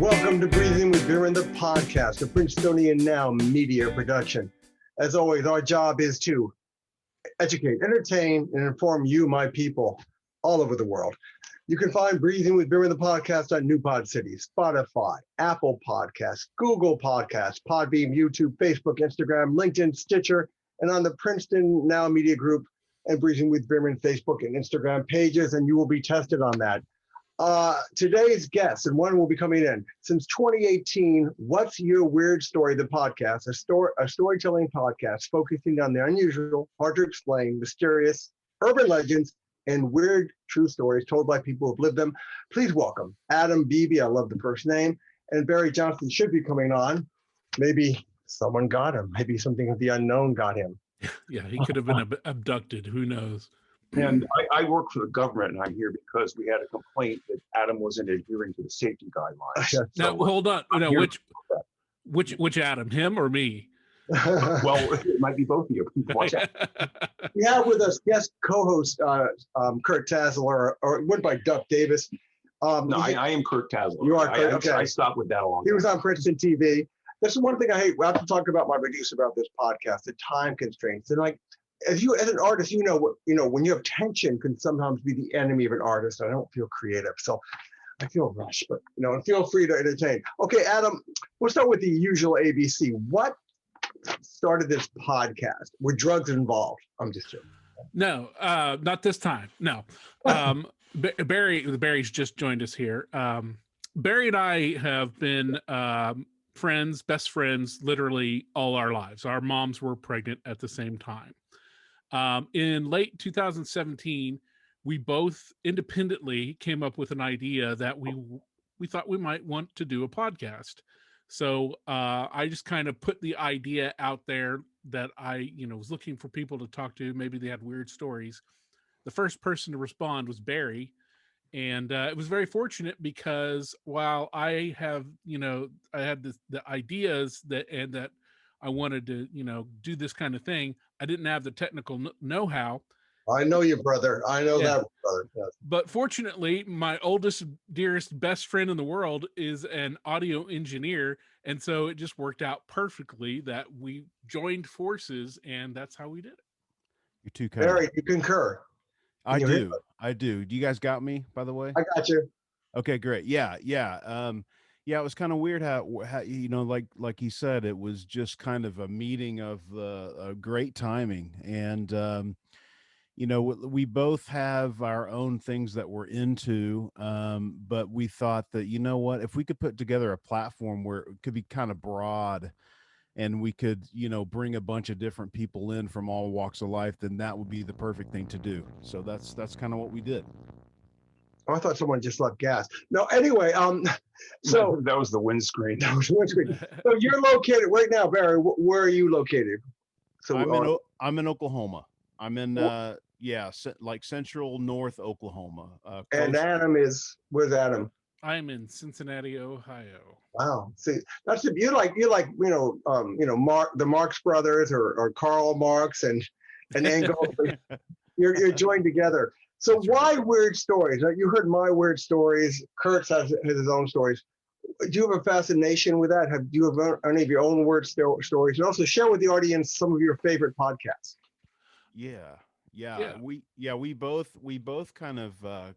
Welcome to Breezin with Bierman, the podcast, a Princetonian Now media production. As always, our job is to educate, entertain, and inform you, my people, all over the world. You can find Breezin with Bierman, the podcast on New Pod City, Spotify, Apple Podcasts, Google Podcasts, Podbeam, YouTube, Facebook, Instagram, LinkedIn, Stitcher, and on the Princeton Now Media Group and Breezin with Bierman Facebook and Instagram pages, and you will be tested on that. Today's guest, and one will be coming in since 2018. What's Yer Weird Story? The podcast, a storytelling podcast focusing on the unusual, hard to explain, mysterious, urban legends, and weird true stories told by people who've lived them. Please welcome Adam Beeby. I love the first name, and Barry Johnston should be coming on. Maybe someone got him. Maybe something of the unknown got him. Yeah, he could have been abducted. Who knows? And I work for the government, and I'm here because we had a complaint that Adam wasn't adhering to the safety guidelines. Now, hold on. No, which Adam? Him or me? Well, it might be both of you. Watch out. We have with us guest co-host Kurt Tassler, or went by Duck Davis. No, I am Kurt Tassler. You are Kurt, okay. I stopped with that a long time. He was on Princeton TV. This is one thing I hate. I have to talk about my producer about this podcast, the time constraints. And like, as an artist, you know, when you have tension can sometimes be the enemy of an artist. I don't feel creative, so I feel rushed, but and feel free to entertain. Okay, Adam, we'll start with the usual ABC. What started this podcast? Were drugs involved? I'm just joking. No, not this time. No. Barry's just joined us here. Barry and I have been friends, best friends, literally all our lives. Our moms were pregnant at the same time. In late 2017, we both independently came up with an idea that we thought we might want to do a podcast. So I just kind of put the idea out there that I was looking for people to talk to. Maybe they had weird stories. The first person to respond was Barry. And it was very fortunate because while I have, I had the ideas that I wanted to, do this kind of thing, I didn't have the technical know-how. I know you, brother. I know that, brother. Yes. But fortunately, my oldest, dearest, best friend in the world is an audio engineer. And so it just worked out perfectly that we joined forces, and that's how we did it. You're too kind. Barry, you concur. I do. You guys got me, by the way? I got you. Okay, great. Yeah. It was kind of weird how like he said, it was just kind of a meeting of great timing. And, we both have our own things that we're into, but we thought that, if we could put together a platform where it could be kind of broad and we could, bring a bunch of different people in from all walks of life, then that would be the perfect thing to do. So that's kind of what we did. Oh, I thought someone just left gas. No, anyway, so that was the windscreen. That was the windscreen. So you're located right now, Barry. Where are you located? So I'm in Oklahoma. I'm in like central north Oklahoma. And Adam where's Adam? I'm in Cincinnati, Ohio. Wow. See, that's you like Mark, the Marx brothers, or Karl Marx and Engels. You're joined together. So why weird stories? You heard my weird stories. Kurt has his own stories. Do you have a fascination with that? Do you have any of your own weird stories? And also share with the audience some of your favorite podcasts. Yeah. We both kind of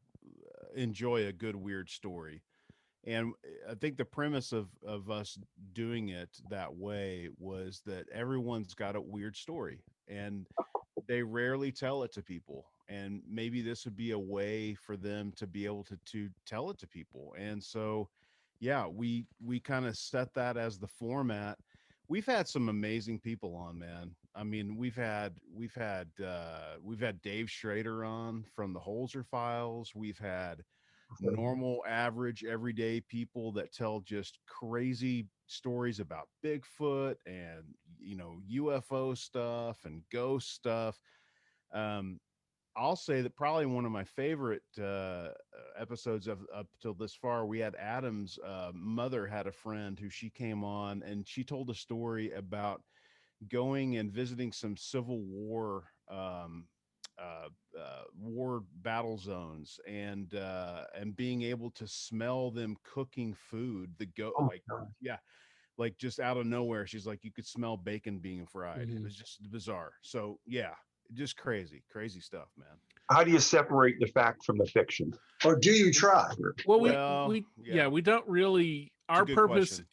enjoy a good weird story. And I think the premise of us doing it that way was that everyone's got a weird story and they rarely tell it to people. And maybe this would be a way for them to be able to tell it to people. And so, we kind of set that as the format. We've had some amazing people on, man. I mean, we've had Dave Schrader on from the Holzer Files. We've had normal, average, everyday people that tell just crazy stories about Bigfoot and UFO stuff and ghost stuff. I'll say that probably one of my favorite episodes of up till this far, we had Adam's mother had a friend who she came on and she told a story about going and visiting some Civil War war battle zones, and being able to smell them cooking food. Oh my God. Yeah, like just out of nowhere, she's like, you could smell bacon being fried. Mhm. It was just bizarre. So yeah, just crazy stuff, man. How do you separate the fact from the fiction? Or do you try? Well, yeah, we don't really. It's a Our good purpose. question.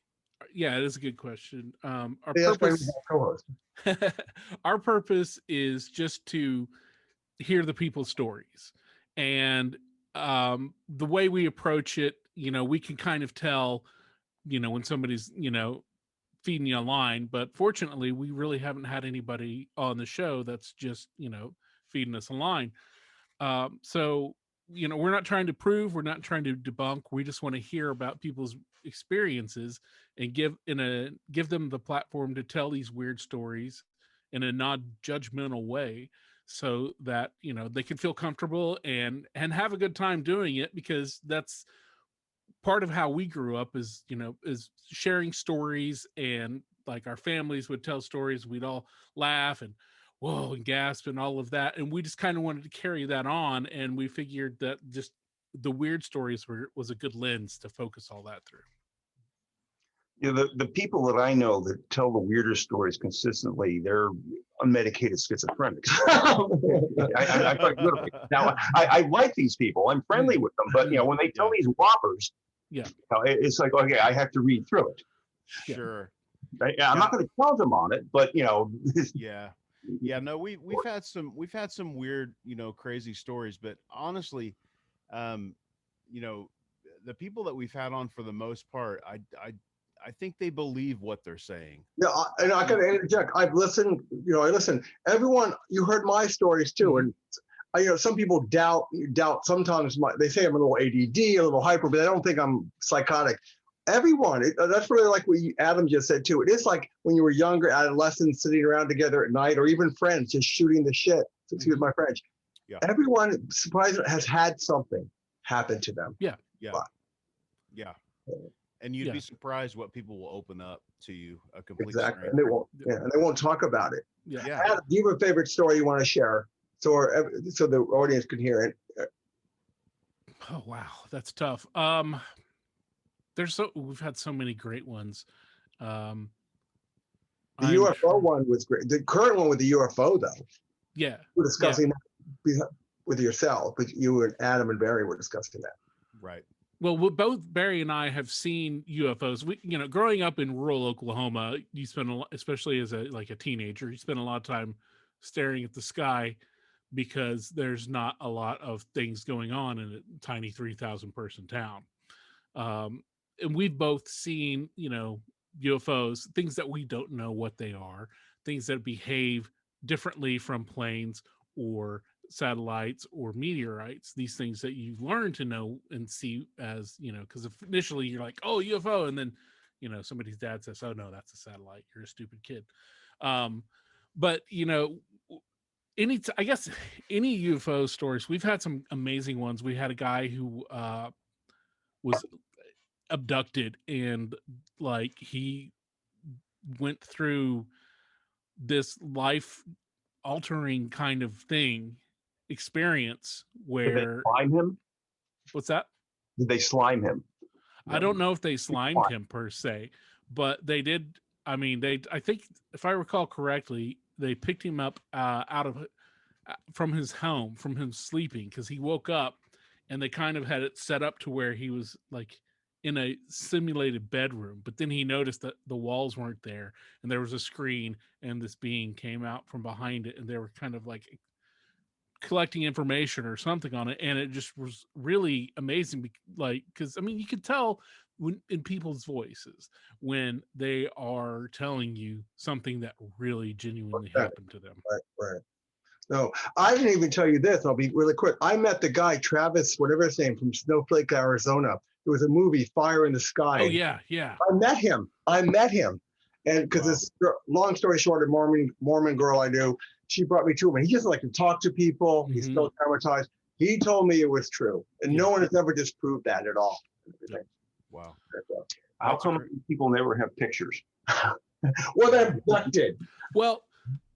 Yeah, it is a good question. Our Yeah, that's why we purpose. have co-host. Our purpose is just to hear the people's stories, and the way we approach it, we can kind of tell, when somebody's, feeding you a line. But fortunately, we really haven't had anybody on the show that's just, feeding us a line. So, we're not trying to prove, we're not trying to debunk. We just want to hear about people's experiences and give them the platform to tell these weird stories in a non-judgmental way, so that they can feel comfortable and have a good time doing it, because that's part of how we grew up, is sharing stories. And like, our families would tell stories, we'd all laugh and whoa and gasp and all of that, and we just kind of wanted to carry that on, and we figured that just the weird stories was a good lens to focus all that through. You know, the people that I know that tell the weirder stories consistently, they're unmedicated schizophrenics. I quite literally. Now, I like these people. I'm friendly with them, but when they tell these whoppers, it's like, okay, I have to read through it. Sure. I'm not going to tell them on it, but Yeah, no, we've had some weird, crazy stories, but honestly, the people that we've had on, for the most part, I think they believe what they're saying. Yeah, and I got to interject. I've listened. I listen. Everyone, you heard my stories too, and some people doubt. Sometimes they say I'm a little ADD, a little hyper, but they don't think I'm psychotic. Everyone, that's really like what Adam just said too. It is like when you were younger, adolescents sitting around together at night, or even friends just shooting the shit. Excuse my French. Yeah. Everyone, surprisingly, has had something happen to them. Yeah. And you'd be surprised what people will open up to you, a complete Exactly. stranger. And they won't. Yeah, and they won't talk about it. Yeah. Adam, do you have a favorite story you want to share, so the audience can hear it? Oh wow, that's tough. We've had so many great ones. The UFO one was great. The current one with the UFO, though. Yeah. We're discussing that with yourself, but you and Adam and Barry were discussing that. Right. Well, both Barry and I have seen UFOs. We, growing up in rural Oklahoma, you spend especially as a teenager, you spend a lot of time staring at the sky, because there's not a lot of things going on in a tiny 3,000 person town. And we've both seen, UFOs, things that we don't know what they are, things that behave differently from planes or satellites or meteorites, these things that you learn to know and see as, because initially you're like, oh, UFO. And then, somebody's dad says, oh, no, that's a satellite. You're a stupid kid. But, I guess any UFO stories, we've had some amazing ones. We had a guy who was abducted, and like, he went through this life altering kind of experience where. Did they slime him? What's that? Did they slime him? I don't know if they slimed him per se, but they did. I mean, I think, if I recall correctly, they picked him up from his home, from him sleeping, because he woke up, and they kind of had it set up to where he was like in a simulated bedroom, but then he noticed that the walls weren't there, and there was a screen, and this being came out from behind it, and they were kind of like collecting information or something on it, and it just was really amazing. Because you could tell in people's voices when they are telling you something that really genuinely happened to them. Right. No, I didn't even tell you this. I'll be really quick. I met the guy, Travis, whatever his name, from Snowflake, Arizona. There was a movie, Fire in the Sky. Oh, yeah. I met him. And because this, long story short, a Mormon girl I knew, she brought me to him. And he doesn't like to talk to people. He's still traumatized. He told me it was true. And no one has ever disproved that at all. Wow. How come people never have pictures? Well, they're abducted. Well,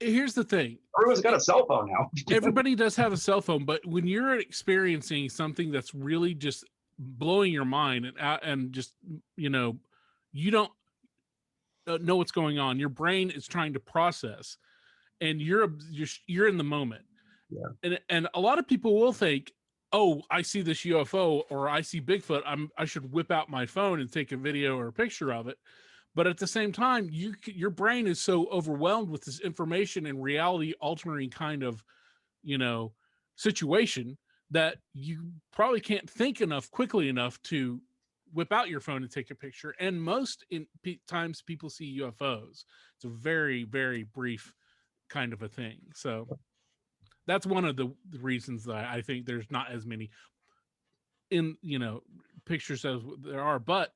here's the thing. Everyone's got a cell phone now. Everybody does have a cell phone, but when you're experiencing something that's really just blowing your mind and just, you know, you don't know what's going on. Your brain is trying to process, and you're in the moment. Yeah. And a lot of people will think, oh, I see this UFO or I see Bigfoot, I should whip out my phone and take a video or a picture of it. But at the same time, your brain is so overwhelmed with this information and reality altering kind of, you know, situation that you probably can't think quickly enough to whip out your phone and take a picture. And most times people see UFOs. It's a very, very brief kind of a thing. So that's one of the reasons that I think there's not as many pictures as there are. But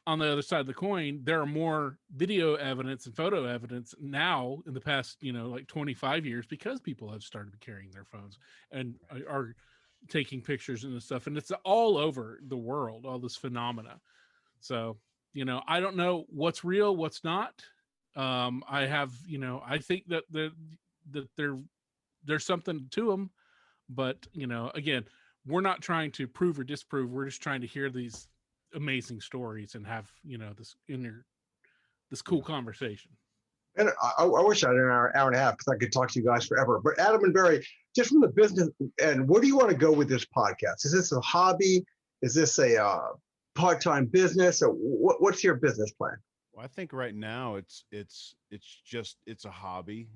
on the other side of the coin, there are more video evidence and photo evidence now in the past, like 25 years, because people have started carrying their phones and are taking pictures and stuff. And it's all over the world, all this phenomena. So, I don't know what's real, what's not. I think that there's something to them, but again, we're not trying to prove or disprove. We're just trying to hear these amazing stories and have this cool conversation. And I wish I had an hour and a half, because I could talk to you guys forever. But Adam and Barry, just from the business end, where do you want to go with this podcast? Is this a hobby? Is this a part-time business? Or what's your business plan? Well, I think right now it's a hobby.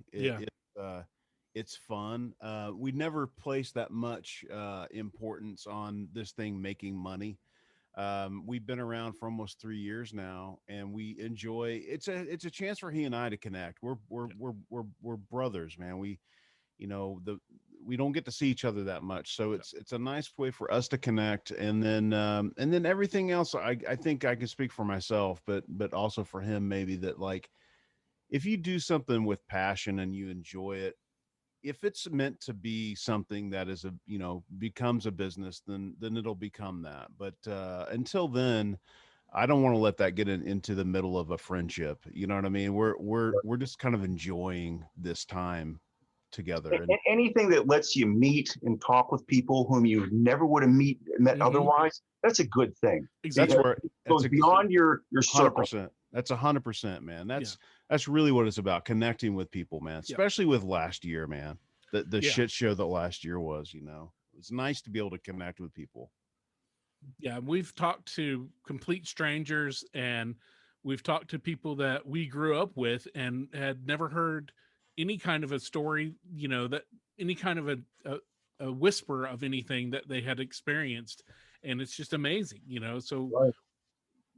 It's fun. We never placed that much importance on this thing making money. We've been around for almost 3 years now, and we enjoy. It's a chance for he and I to connect. We're brothers, man. We don't get to see each other that much, so it's a nice way for us to connect. And then everything else, I think I can speak for myself, but also for him, maybe, that like, if you do something with passion and you enjoy it, if it's meant to be something that is becomes a business, then it'll become that. But until then, I don't want to let that get into the middle of a friendship. You know what I mean? We're just kind of enjoying this time together. And anything that lets you meet and talk with people whom you never would have met otherwise, that's a good thing. Exactly. That's where it goes beyond your circle. 100%. That's 100%, man. That's really what it's about, connecting with people, man. Especially with last year, man. The shit show that last year was, it's nice to be able to connect with people. Yeah, we've talked to complete strangers, and we've talked to people that we grew up with and had never heard any kind of a story, that any kind of a whisper of anything that they had experienced. And it's just amazing, so right.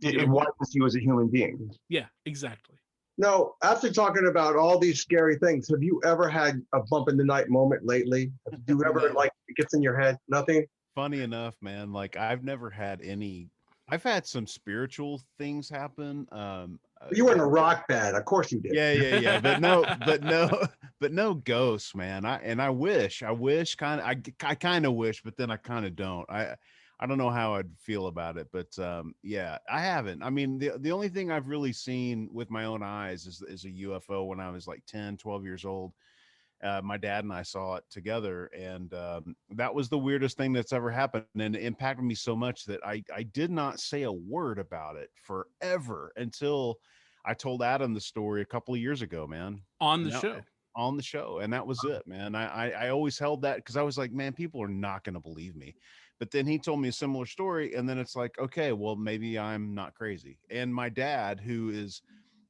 It widens you as a human being. Yeah, exactly. Now, after talking about all these scary things, have you ever had a bump in the night moment lately? Have you ever it gets in your head? Nothing? Funny enough, man, like I've never had any. I've had some spiritual things happen. You were in a rock band, of course you did. Yeah. but no ghosts, man. I wish, kind of, I kind of wish, but then I kind of don't. I don't know how I'd feel about it, but yeah, I haven't. I mean, the only thing I've really seen with my own eyes is a UFO when I was like 10, 12 years old. My dad and I saw it together, and that was the weirdest thing that's ever happened, and it impacted me so much that I did not say a word about it forever until I told Adam the story a couple of years ago, man. On the show, and that was it, man. I always held that because I was like, man, people are not going to believe me. But then he told me a similar story, and then it's like, okay, well, maybe I'm not crazy. And my dad, who is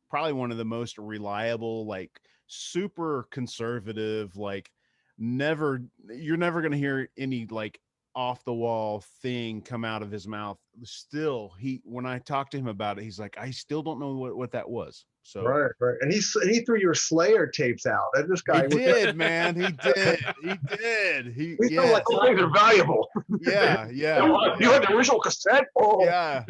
probably one of the most reliable, like super conservative, like you're never going to hear any like off the wall thing come out of his mouth. Still, when I talked to him about it, he's like, I still don't know what that was. So right. And he threw your Slayer tapes out. And this guy did, man. He did. We felt like they're valuable. Yeah. You had the original cassette. Oh. Yeah.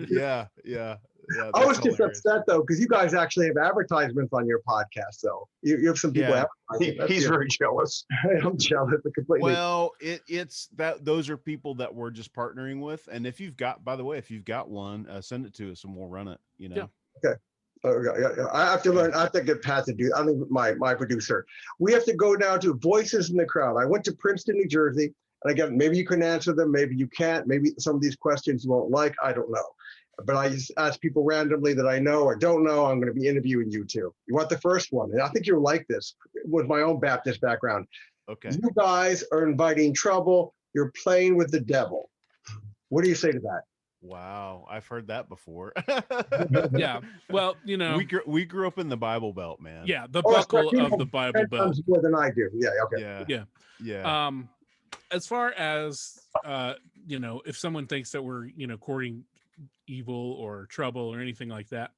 I was just upset though, because you guys actually have advertisements on your podcast. So you have some people. He's very jealous. I'm jealous completely. Well, it's that those are people that we're just partnering with. And if you've got one, send it to us and we'll run it. Yeah. Okay. I have to learn. I have to get Pat to do. I think my producer. We have to go down to voices in the crowd. I went to Princeton, New Jersey, and again, maybe you can answer them, maybe you can't. Maybe some of these questions you won't like. I don't know. But I just ask people randomly that I know or don't know. I'm going to be interviewing you two. You want the first one? And I think you'll like this with my own Baptist background. Okay. You guys are inviting trouble. You're playing with the devil. What do you say to that? Wow, I've heard that before. Yeah. Well, you know, we grew up in the Bible Belt, man. yeah, the buckle of the Bible Belt. More than I do. Yeah. Okay. Yeah. As far as you know, if someone thinks that we're, you know, courting evil or trouble or anything like that,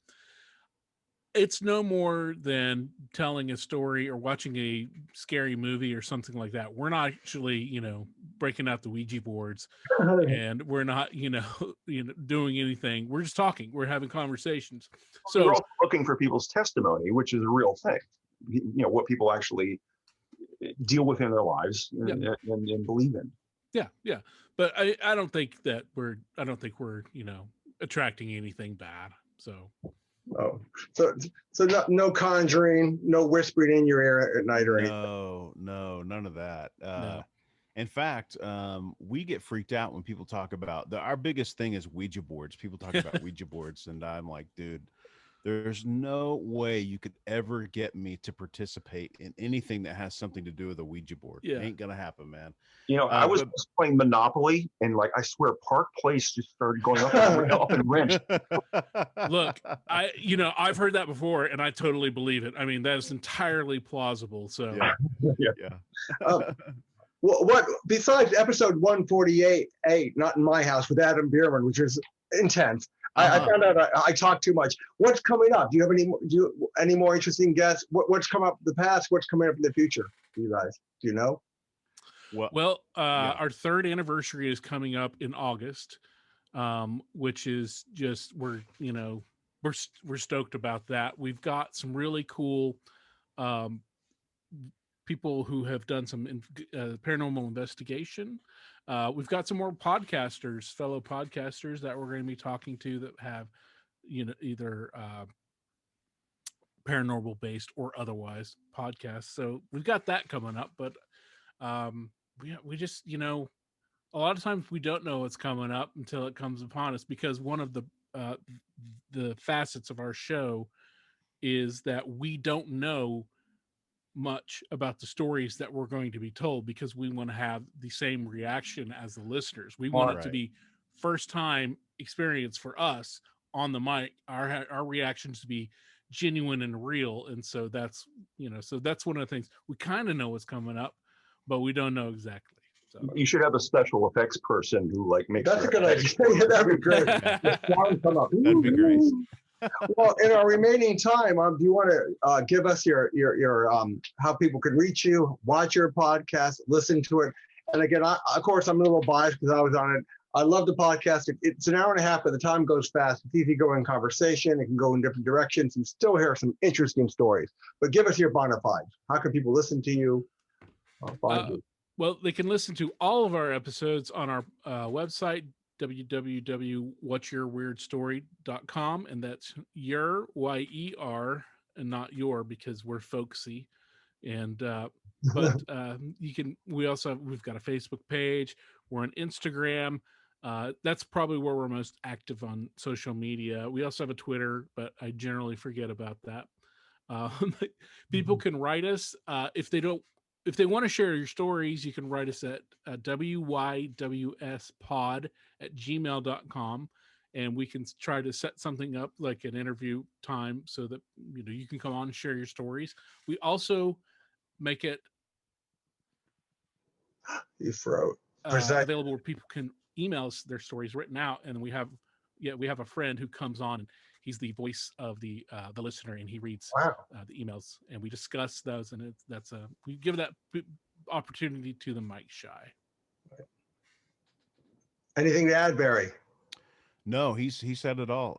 it's no more than telling a story or watching a scary movie or something like that. We're not actually, you know, breaking out the Ouija boards, and we're not, you know, doing anything. We're just talking. We're having conversations. So we're also looking for people's testimony, which is a real thing. You know, what people actually deal with in their lives and believe in. Yeah. But I don't think we're, you know, attracting anything bad. So. Oh, so no conjuring, no whispering in your ear at night or anything. No, none of that. No. In fact, we get freaked out when people talk about our biggest thing is Ouija boards. People talk about Ouija boards, and I'm like, dude, there's no way you could ever get me to participate in anything that has something to do with a Ouija board. Yeah. It ain't gonna happen, man. You know, I was just playing Monopoly, and like I swear, Park Place just started going up and wrench. Look, I've heard that before, and I totally believe it. I mean, that is entirely plausible. So yeah. What besides episode 148, not in my house with Adam Beerman, which is intense. I found out I talk too much. What's coming up? Do you have any more interesting guests? What's come up in the past? What's coming up in the future for you guys? Do you know? Well, our third anniversary is coming up in August, which is just we're stoked about that. We've got some really cool people who have done some paranormal investigation. We've got some more fellow podcasters that we're going to be talking to that have, you know, either paranormal based or otherwise podcasts. So we've got that coming up, but we just, you know, a lot of times we don't know what's coming up until it comes upon us, because one of the facets of our show is that we don't know much about the stories that we're going to be told, because we want to have the same reaction as the listeners. We want it to be first time experience for us on the mic, our reactions to be genuine and real. And so that's, you know, that's one of the things. We kind of know what's coming up, but we don't know exactly. So you should have a special effects person who like makes that's a good idea. That'd be great. That'd be great. Well, in our remaining time, do you want to give us your how people can reach you, watch your podcast, listen to it? And again, of course, I'm a little biased because I was on it. I love the podcast. It's an hour and a half, but the time goes fast. It's easy to go in conversation. It can go in different directions and still hear some interesting stories. But give us your bona fides. How can people listen to you? Find you? Well, they can listen to all of our episodes on our website, www.what'syerweirdstory.com, and that's Yer, Y-E-R, and not your, because we're folksy. And but we've got a Facebook page. We're on Instagram. That's probably where we're most active on social media. We also have a Twitter, but I generally forget about that. People can write us if they want to share your stories. You can write us at wywspod@gmail.com, and we can try to set something up like an interview time so that, you know, you can come on and share your stories. We also make it available where people can email us their stories written out, and we have a friend who comes on, and he's the voice of the listener, and he reads the emails, and we discuss those, and we give that opportunity to the mic shy. Anything to add, Barry? No, he said it all.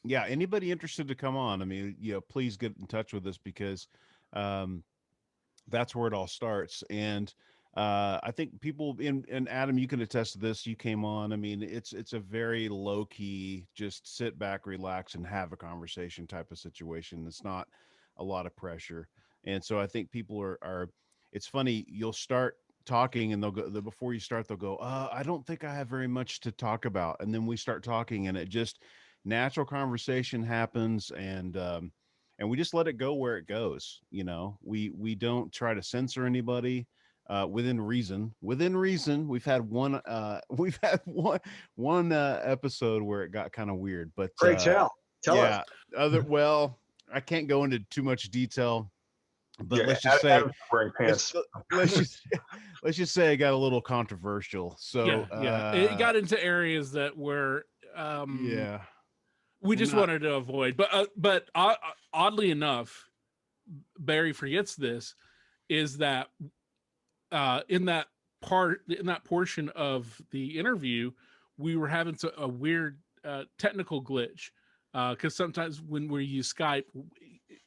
Yeah, anybody interested to come on, I mean, you know, please get in touch with us, because that's where it all starts. And I think people and Adam, you can attest to this. You came on. I mean, it's a very low key, just sit back, relax, and have a conversation type of situation. It's not a lot of pressure. And so I think people are it's funny, you'll start talking and they'll go before you start, they'll go, I don't think I have very much to talk about. And then we start talking and it just natural conversation happens, and we just let it go where it goes. You know, we don't try to censor anybody. Within reason, we've had one episode where it got kind of weird, but Great tell yeah, us. well, I can't go into too much detail, but Yeah, let's just say wearing pants. let's just say it got a little controversial. So it got into areas that were we just wanted to avoid. But oddly enough, Barry forgets this, is that in that portion of the interview, we were having a weird technical glitch, because sometimes when we use Skype,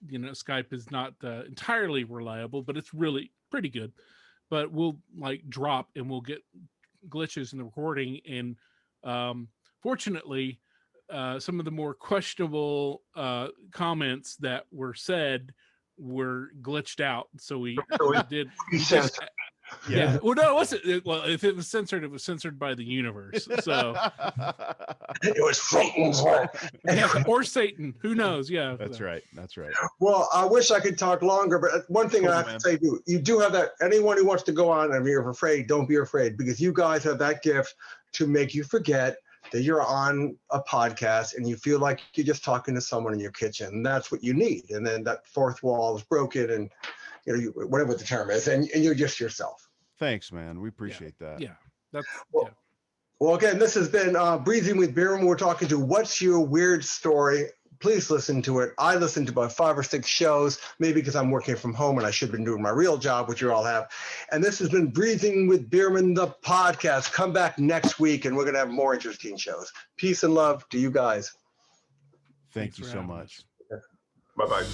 you know, Skype is not entirely reliable, but it's really pretty good. But we'll like drop and we'll get glitches in the recording, and fortunately, some of the more questionable comments that were said were glitched out. So we did. Yeah. Well, no, it wasn't. Well, if it was censored, it was censored by the universe. So It was Satan's work. or Satan. Who knows? Yeah. That's right. That's right. Well, I wish I could talk longer, but one thing I have to say, you do have that. Anyone who wants to go on and you're afraid, don't be afraid, because you guys have that gift to make you forget that you're on a podcast and you feel like you're just talking to someone in your kitchen. And that's what you need. And then that fourth wall is broken, and whatever the term is, and you're just yourself. Thanks, man. We appreciate that. Yeah. That's well, again, this has been Breezin with Bierman. We're talking to What's Your Weird Story. Please listen to it. I listened to about 5 or 6 shows, maybe because I'm working from home and I should have been doing my real job, which you all have. And this has been Breezin with Bierman, the podcast. Come back next week and we're going to have more interesting shows. Peace and love to you guys. Thank you so much. Bye-bye.